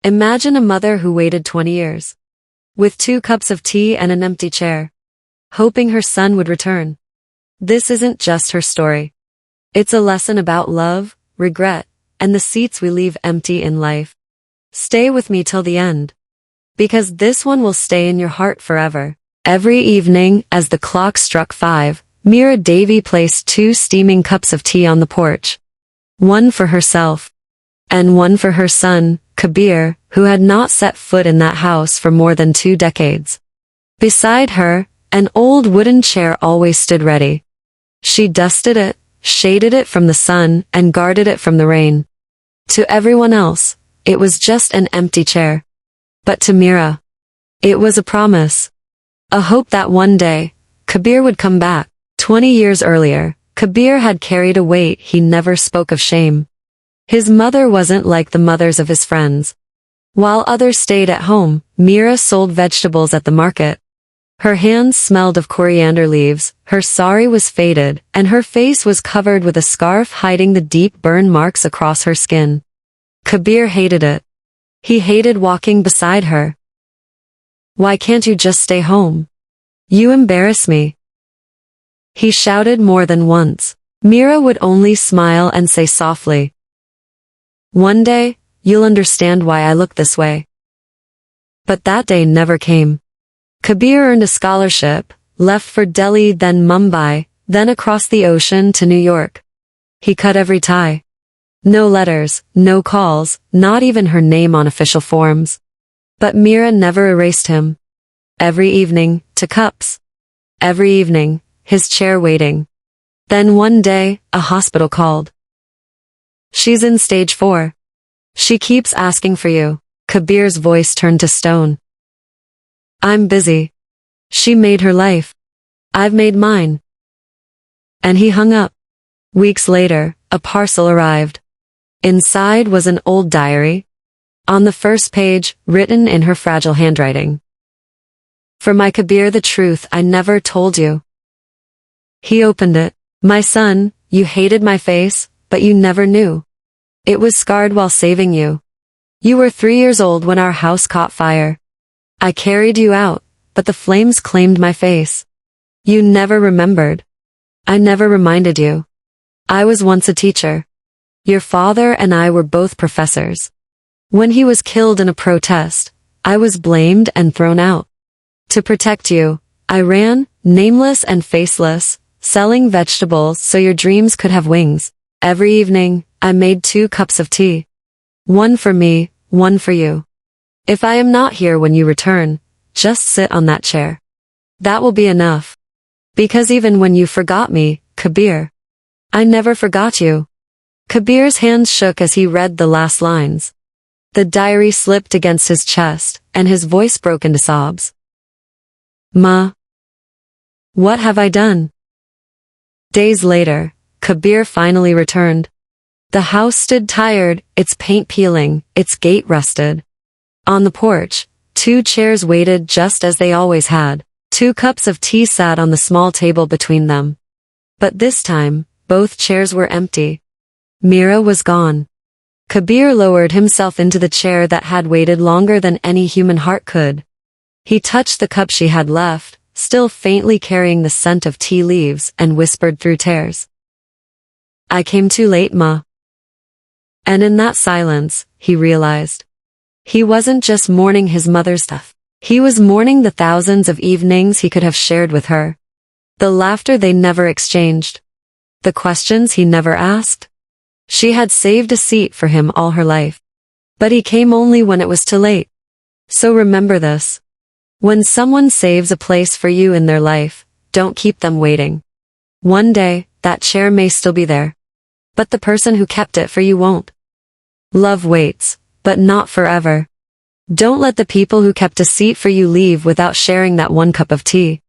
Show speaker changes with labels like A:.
A: Imagine a mother who waited 20 years. With 2 cups of tea and an empty chair. Hoping her son would return. This isn't just her story. It's a lesson about love, regret, and the seats we leave empty in life. Stay with me till the end. Because this one will stay in your heart forever. Every evening, as the clock struck 5, Meera Devi placed 2 steaming cups of tea on the porch. One for herself. And one for her son, Kabir, who had not set foot in that house for more than 2 decades. Beside her, an old wooden chair always stood ready. She dusted it, shaded it from the sun, and guarded it from the rain. To everyone else, it was just an empty chair. But to Meera, it was a promise. A hope that one day, Kabir would come back. 20 years earlier, Kabir had carried a weight he never spoke of shame. His mother wasn't like the mothers of his friends. While others stayed at home, Meera sold vegetables at the market. Her hands smelled of coriander leaves, her sari was faded, and her face was covered with a scarf hiding the deep burn marks across her skin. Kabir hated it. He hated walking beside her. "Why can't you just stay home? You embarrass me," he shouted more than once. Meera would only smile and say softly, "One day, you'll understand why I look this way." But that day never came. Kabir earned a scholarship, left for Delhi, then Mumbai, then across the ocean to New York. He cut every tie. No letters, no calls, not even her name on official forms. But Meera never erased him. Every evening, 2 cups. Every evening, his chair waiting. Then one day, a hospital called. "She's in stage 4. She keeps asking for you." Kabir's voice turned to stone. "I'm busy. She made her life. I've made mine." And he hung up. Weeks later, a parcel arrived. Inside was an old diary. On the first page, written in her fragile handwriting. "For my Kabir, the truth I never told you." He opened it. "My son, you hated my face, but you never knew. It was scarred while saving you. You were 3 years old when our house caught fire. I carried you out, but the flames claimed my face. You never remembered. I never reminded you. I was once a teacher. Your father and I were both professors. When he was killed in a protest, I was blamed and thrown out. To protect you, I ran, nameless and faceless, selling vegetables so your dreams could have wings. Every evening, I made 2 cups of tea. One for me, one for you. If I am not here when you return, just sit on that chair. That will be enough. Because even when you forgot me, Kabir, I never forgot you." Kabir's hands shook as he read the last lines. The diary slipped against his chest, and his voice broke into sobs. "Ma, what have I done?" Days later, Kabir finally returned. The house stood tired, its paint peeling, its gate rusted. On the porch, 2 chairs waited just as they always had. 2 cups of tea sat on the small table between them. But this time, both chairs were empty. Meera was gone. Kabir lowered himself into the chair that had waited longer than any human heart could. He touched the cup she had left, still faintly carrying the scent of tea leaves, and whispered through tears, "I came too late, Ma." And in that silence, he realized. He wasn't just mourning his mother's death. He was mourning the thousands of evenings he could have shared with her. The laughter they never exchanged. The questions he never asked. She had saved a seat for him all her life. But he came only when it was too late. So remember this. When someone saves a place for you in their life, don't keep them waiting. One day, that chair may still be there. But the person who kept it for you won't. Love waits, but not forever. Don't let the people who kept a seat for you leave without sharing that 1 cup of tea.